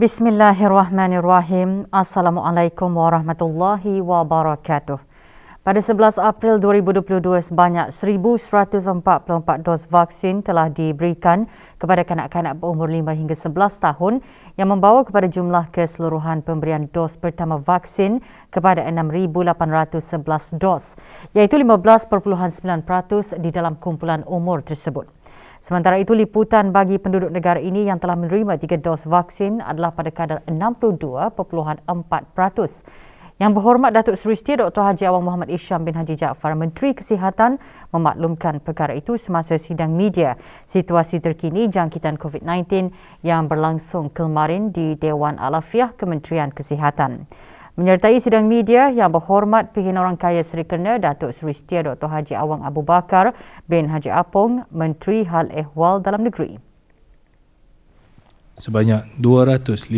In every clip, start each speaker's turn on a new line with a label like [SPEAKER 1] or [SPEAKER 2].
[SPEAKER 1] Bismillahirrahmanirrahim. Assalamualaikum warahmatullahi wabarakatuh. Pada 11 April 2022, sebanyak 1,144 dos vaksin telah diberikan kepada kanak-kanak berumur 5 hingga 11 tahun yang membawa kepada jumlah keseluruhan pemberian dos pertama vaksin kepada 6,811 dos, iaitu 15.9% di dalam kumpulan umur tersebut. Sementara itu, liputan bagi penduduk negara ini yang telah menerima 3 dos vaksin adalah pada kadar 62.4%. Yang berhormat Datuk Seri Setia Dr. Haji Awang Muhammad Isham bin Haji Jaafar, Menteri Kesihatan, memaklumkan perkara itu semasa sidang media situasi terkini jangkitan COVID-19 yang berlangsung kemarin di Dewan Alafiah Kementerian Kesihatan. Menyertai sidang media, Yang Berhormat Pihak Orang Kaya Seri Kerna Datuk Seri Setia Dr. Haji Awang Abu Bakar bin Haji Apong, Menteri Hal Ehwal Dalam Negeri.
[SPEAKER 2] Sebanyak 250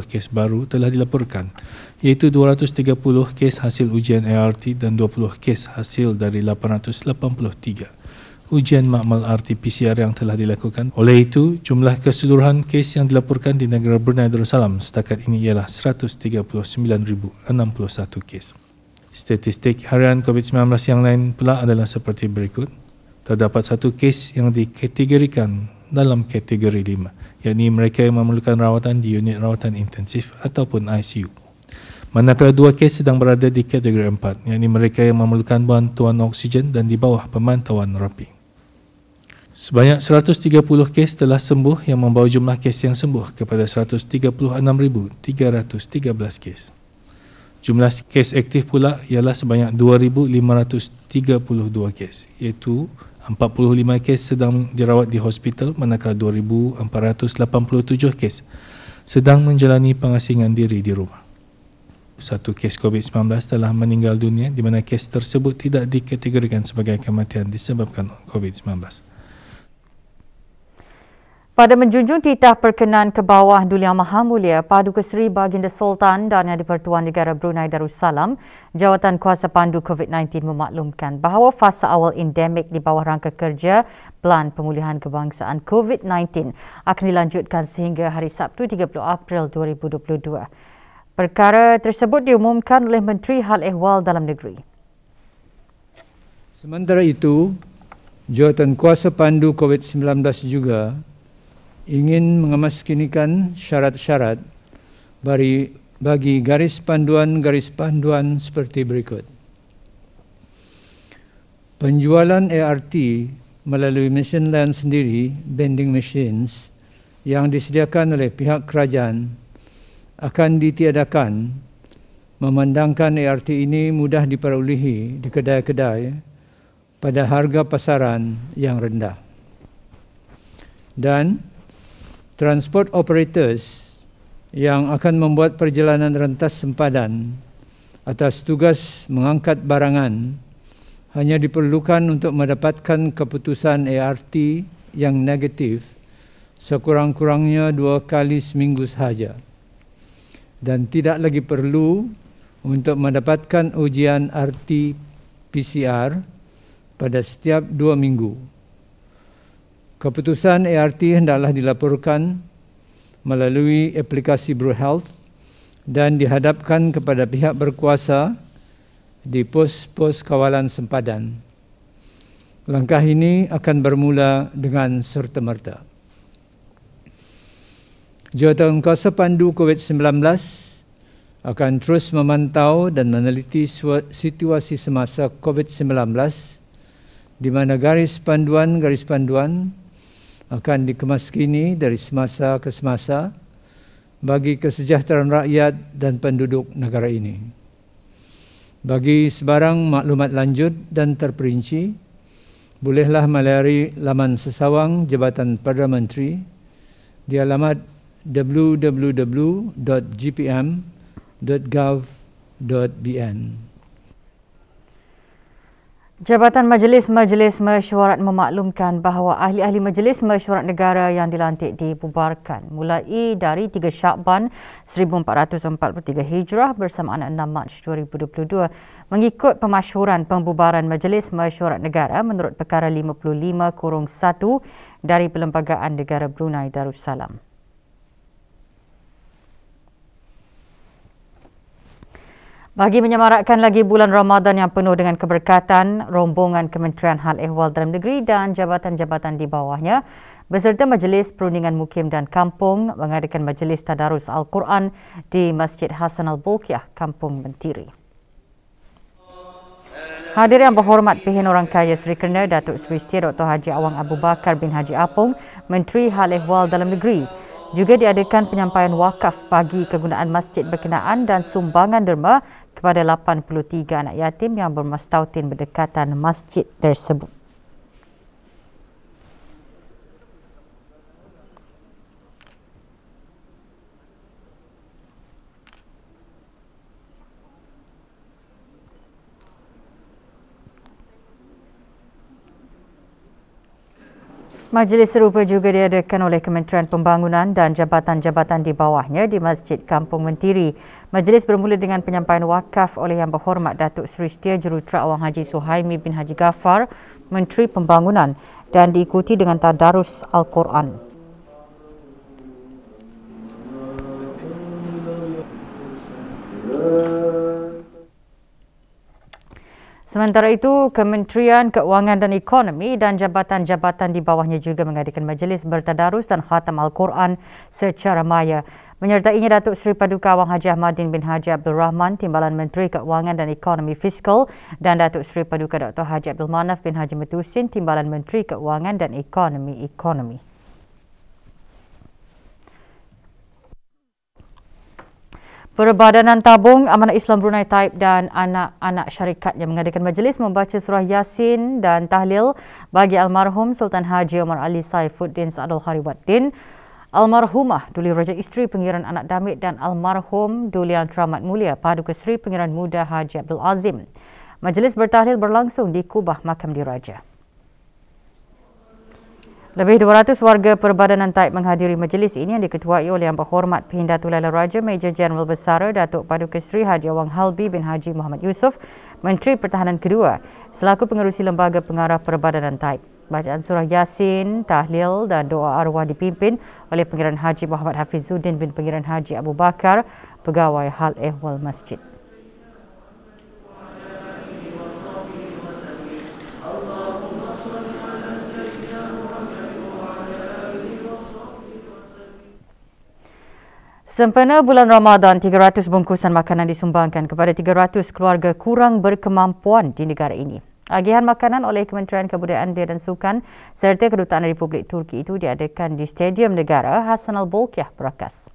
[SPEAKER 2] kes baru telah dilaporkan, iaitu 230 kes hasil ujian ART dan 20 kes hasil dari 883 ujian makmal RT-PCR yang telah dilakukan. Oleh itu, jumlah keseluruhan kes yang dilaporkan di negara Brunei Darussalam setakat ini ialah 139,061 kes. Statistik harian COVID-19 yang lain pula adalah seperti berikut. Terdapat satu kes yang dikategorikan dalam kategori 5, yakni mereka yang memerlukan rawatan di unit rawatan intensif ataupun ICU. Manakala 2 kes sedang berada di kategori 4, yakni mereka yang memerlukan bantuan oksigen dan di bawah pemantauan rapi. Sebanyak 130 kes telah sembuh yang membawa jumlah kes yang sembuh kepada 136,313 kes. Jumlah kes aktif pula ialah sebanyak 2,532 kes, iaitu 45 kes sedang dirawat di hospital, manakala 2,487 kes sedang menjalani pengasingan diri di rumah. Satu kes COVID-19 telah meninggal dunia di mana kes tersebut tidak dikategorikan sebagai kematian disebabkan COVID-19.
[SPEAKER 1] Pada menjunjung titah perkenan ke bawah Duli Yang Maha Mulia Paduka Seri Baginda Sultan dan Yang di-Pertuan Negara Brunei Darussalam, Jawatan Kuasa Pandu COVID-19 memaklumkan bahawa fasa awal endemik di bawah rangka kerja Pelan Pemulihan Kebangsaan COVID-19 akan dilanjutkan sehingga hari Sabtu 30 April 2022. Perkara tersebut diumumkan oleh Menteri Hal Ehwal Dalam Negeri.
[SPEAKER 3] Sementara itu, Jawatan Kuasa Pandu COVID-19 juga ingin mengemaskinikan syarat-syarat bagi garis panduan seperti berikut. Penjualan ART melalui mesin lain sendiri, vending machines, yang disediakan oleh pihak kerajaan akan ditiadakan, memandangkan ART ini mudah diperolehi di kedai-kedai pada harga pasaran yang rendah. Dan transport operators yang akan membuat perjalanan rentas sempadan atas tugas mengangkat barangan hanya diperlukan untuk mendapatkan keputusan ART yang negatif sekurang-kurangnya 2 kali seminggu sahaja dan tidak lagi perlu untuk mendapatkan ujian RT-PCR pada setiap 2 minggu. Keputusan ART hendaklah dilaporkan melalui aplikasi BruHealth dan dihadapkan kepada pihak berkuasa di pos-pos kawalan sempadan. Langkah ini akan bermula dengan serta-merta. Jawatan Kuasa Pandu COVID-19 akan terus memantau dan meneliti situasi semasa COVID-19 di mana garis panduan akan dikemaskini dari semasa ke semasa bagi kesejahteraan rakyat dan penduduk negara ini. Bagi sebarang maklumat lanjut dan terperinci, bolehlah melayari laman sesawang Jabatan Perdana Menteri di alamat www.gpm.gov.bn.
[SPEAKER 1] Jabatan Majlis Mesyuarat memaklumkan bahawa ahli-ahli Majlis Mesyuarat Negara yang dilantik dibubarkan mulai dari 3 Syakban 1443 Hijrah bersamaan 6 Mac 2022 mengikut pemasyhuran pembubaran Majlis Mesyuarat Negara menurut Perkara 55-1 dari Perlembagaan Negara Brunei Darussalam. Bagi menyemarakkan lagi bulan Ramadan yang penuh dengan keberkatan, rombongan Kementerian Hal Ehwal Dalam Negeri dan jabatan-jabatan di bawahnya beserta Majlis Perundingan Mukim dan Kampung mengadakan Majlis Tadarus Al-Quran di Masjid Hasan Al-Bolkiah, Kampung Mentiri. Hadir yang berhormat Pihak Orang Kaya Seri Kerna Datuk Seri Setia Dr. Haji Awang Abu Bakar bin Haji Apong, Menteri Hal Ehwal Dalam Negeri. Juga diadakan penyampaian wakaf bagi kegunaan masjid berkenaan dan sumbangan derma kepada 83 anak yatim yang bermastautin berdekatan masjid tersebut. Majlis serupa juga diadakan oleh Kementerian Pembangunan dan jabatan-jabatan di bawahnya di Masjid Kampung Mentiri. Majlis bermula dengan penyampaian wakaf oleh Yang Berhormat Datuk Seri Setia Jurutera Awang Haji Suhaimi bin Haji Ghaffar, Menteri Pembangunan, dan diikuti dengan tadarus Al-Quran. Sementara itu, Kementerian Keuangan dan Ekonomi dan jabatan-jabatan di bawahnya juga mengadakan majlis bertadarus dan khatam Al-Quran secara maya. Menyertainya Datuk Seri Paduka Awang Haji Ahmadin bin Haji Abdul Rahman, Timbalan Menteri Keuangan dan Ekonomi Fiskal, dan Datuk Seri Paduka Dr. Haji Abdul Manaf bin Haji Metusin, Timbalan Menteri Keuangan dan Ekonomi. Perbadanan Tabung Amanah Islam Brunei Taib dan anak-anak syarikatnya mengadakan majlis membaca surah Yasin dan tahlil bagi almarhum Sultan Haji Omar Ali Saifuddin Saadul Khariwaddin, almarhumah Duli Raja Isteri Pengiran Anak Damit dan almarhum Dulian Teramat Mulia Paduka Seri Pengiran Muda Haji Abdul Azim. Majlis bertahlil berlangsung di Kubah Makam Diraja. Lebih 200 warga Perbadanan Taib menghadiri majlis ini yang diketuai oleh Yang Berhormat Pindatu Laila Raja Major Jeneral Besara Datuk Paduka Seri Haji Awang Halbi bin Haji Muhammad Yusof, Menteri Pertahanan kedua, selaku pengerusi Lembaga Pengarah Perbadanan Taib. Bacaan surah Yasin, tahlil dan doa arwah dipimpin oleh Pengiran Haji Muhammad Hafizuddin bin Pengiran Haji Abu Bakar, Pegawai Hal Ehwal Masjid. Sempena bulan Ramadan, 300 bungkusan makanan disumbangkan kepada 300 keluarga kurang berkemampuan di negara ini. Agihan makanan oleh Kementerian Kebudayaan Belia dan Sukan serta Kedutaan Republik Turki itu diadakan di Stadium Negara Hasan Al-Bolkiah, Berakas.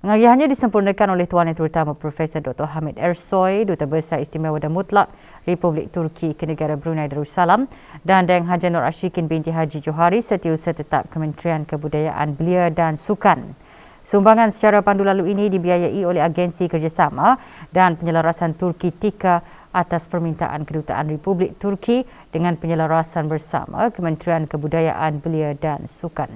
[SPEAKER 1] Pengagihannya disempurnakan oleh Tuan Yang Terutama Profesor Dr. Hamid Ersoy, Duta Besar Istimewa dan Mutlak Republik Turki ke negara Brunei Darussalam, dan Dayang Haji Nur Ashikin binti Haji Johari, Setiausaha Tetap Kementerian Kebudayaan Belia dan Sukan. Sumbangan secara pandu lalu ini dibiayai oleh Agensi Kerjasama dan Penyelarasan Turki TIKA atas permintaan Kedutaan Republik Turki dengan penyelarasan bersama Kementerian Kebudayaan Belia dan Sukan.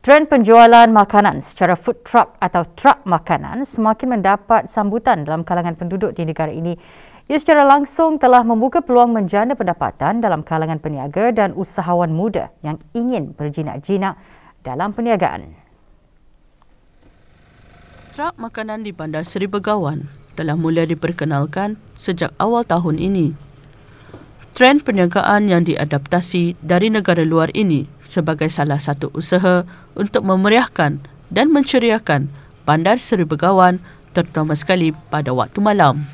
[SPEAKER 1] Trend penjualan makanan secara food truck atau truk makanan semakin mendapat sambutan dalam kalangan penduduk di negara ini. Ia secara langsung telah membuka peluang menjana pendapatan dalam kalangan peniaga dan usahawan muda yang ingin berjinak-jinak dalam perniagaan.
[SPEAKER 4] Truk makanan di Bandar Seri Begawan telah mula diperkenalkan sejak awal tahun ini. Trend perniagaan yang diadaptasi dari negara luar ini sebagai salah satu usaha untuk memeriahkan dan menceriakan Bandar Seri Begawan, terutama sekali pada waktu malam.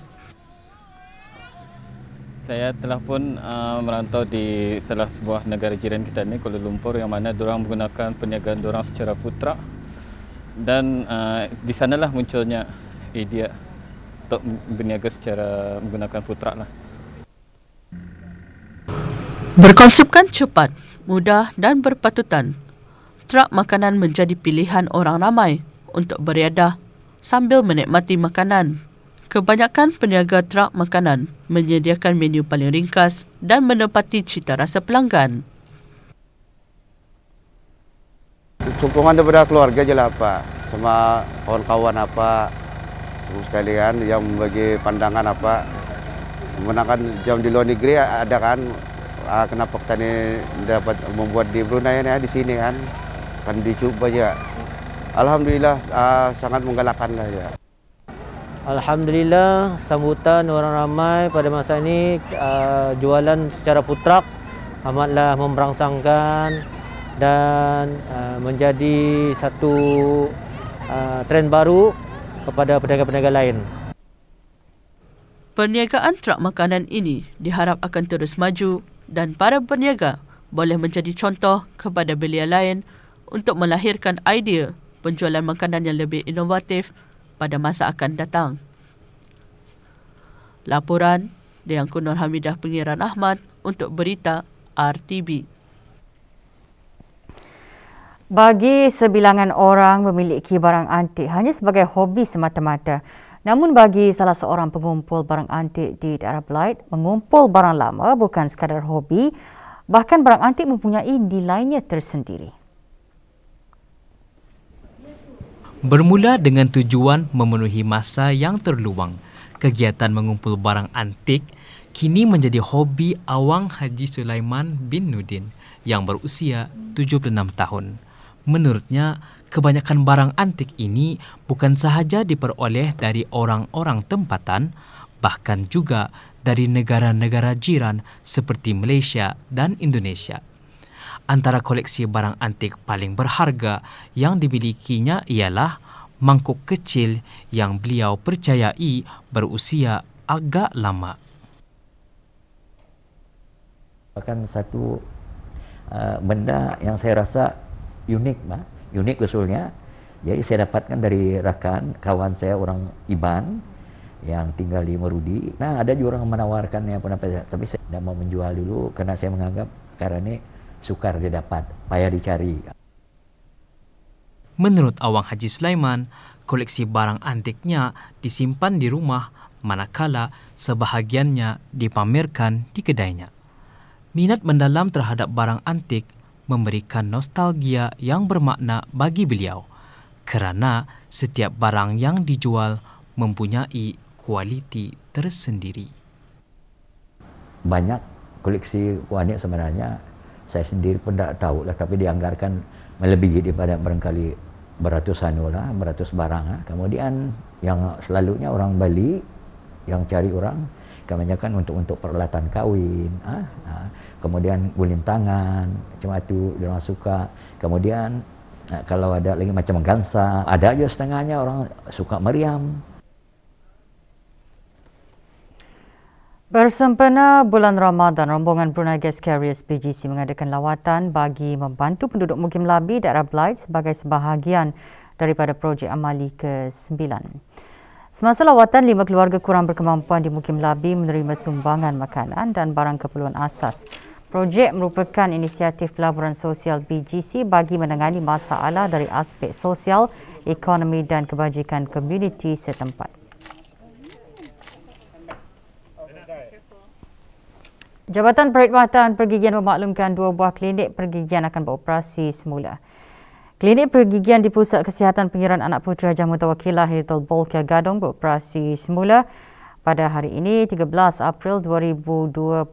[SPEAKER 5] Saya telah pun merantau di salah sebuah negara jiran kita ni, Kuala Lumpur, yang mana diorang menggunakan perniagaan diorang secara food truck, dan di sanalah munculnya idea untuk berniaga secara menggunakan food truck lah.
[SPEAKER 4] Berkonsepkan cepat, mudah dan berpatutan, truk makanan menjadi pilihan orang ramai untuk beriadah sambil menikmati makanan. Kebanyakan peniaga truk makanan menyediakan menu paling ringkas dan menepati cita rasa pelanggan.
[SPEAKER 6] Sokongan daripada keluarga je lah Pak, sama kawan-kawan apa, semua sekalian yang bagi pandangan apa, menggunakan jam di luar negeri ada kan, kenapa kita ni dapat membuat di Brunei ni, di sini kan dicoba aja. Alhamdulillah sangat menggalakkan lah ya.
[SPEAKER 7] Alhamdulillah sambutan orang ramai pada masa ini jualan secara food truck amatlah memberangsangkan dan menjadi satu trend baru kepada peniaga-peniaga lain.
[SPEAKER 4] Perniagaan truk makanan ini diharap akan terus maju dan para peniaga boleh menjadi contoh kepada belia lain untuk melahirkan idea penjualan makanan yang lebih inovatif pada masa akan datang. Laporan diangkut Nur Hamidah Pengiran Ahmad untuk Berita RTB.
[SPEAKER 1] Bagi sebilangan orang memiliki barang antik hanya sebagai hobi semata-mata. Namun bagi salah seorang pengumpul barang antik di daerah Blight, mengumpul barang lama bukan sekadar hobi, bahkan barang antik mempunyai nilainya tersendiri.
[SPEAKER 8] Bermula dengan tujuan memenuhi masa yang terluang, kegiatan mengumpul barang antik kini menjadi hobi Awang Haji Sulaiman bin Nudin yang berusia 76 tahun. Menurutnya, kebanyakan barang antik ini bukan sahaja diperoleh dari orang-orang tempatan, bahkan juga dari negara-negara jiran seperti Malaysia dan Indonesia. Antara koleksi barang antik paling berharga yang dimilikinya ialah mangkuk kecil yang beliau percayai berusia agak lama.
[SPEAKER 9] Bahkan satu benda yang saya rasa unik usulnya. Jadi saya dapatkan dari rakan kawan saya orang Iban yang tinggal di Merudi. Nah, ada juga orang menawarkannya tapi saya tidak mau menjual dulu karena saya menganggap perkara ini sukar didapat, payah dicari.
[SPEAKER 8] Menurut Awang Haji Sulaiman, koleksi barang antiknya disimpan di rumah manakala sebahagiannya dipamerkan di kedainya. Minat mendalam terhadap barang antik memberikan nostalgia yang bermakna bagi beliau kerana setiap barang yang dijual mempunyai kualiti tersendiri.
[SPEAKER 9] Banyak koleksi wanita sebenarnya saya sendiri pun tak tahu lah, tapi dianggarkan melebihi daripada barangkali beratus barang. Kemudian yang selalunya orang Bali yang cari orang kebanyakan untuk peralatan kahwin, kemudian gulin tangan, macam itu diorang suka. Kemudian kalau ada lagi macam gansa, ada aja setengahnya orang suka meriam.
[SPEAKER 1] Bersempena bulan Ramadan, rombongan Brunei Gas Carriers BGC mengadakan lawatan bagi membantu penduduk Mukim Labi daerah Blight sebagai sebahagian daripada projek amali ke-9. Semasa lawatan, 5 keluarga kurang berkemampuan di Mukim Labi menerima sumbangan makanan dan barang keperluan asas. Projek merupakan inisiatif pelaburan sosial BGC bagi menangani masalah dari aspek sosial, ekonomi dan kebajikan komuniti setempat. Jabatan Perkhidmatan Pergigian memaklumkan 2 buah klinik pergigian akan beroperasi semula. Klinik pergigian di Pusat Kesihatan Pengiran Anak Putera Hajah Mutawakilah Hiltul Bolkiah Gadong beroperasi semula pada hari ini 13 April 2022.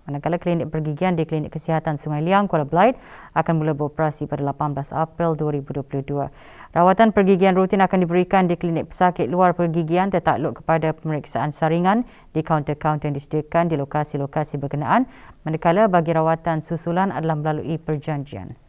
[SPEAKER 1] Manakala klinik pergigian di Klinik Kesihatan Sungai Liang, Kuala Blight akan mula beroperasi pada 18 April 2022. Rawatan pergigian rutin akan diberikan di klinik pesakit luar pergigian tertakluk kepada pemeriksaan saringan di kaunter-kaunter yang disediakan di lokasi-lokasi berkenaan, manakala bagi rawatan susulan adalah melalui perjanjian.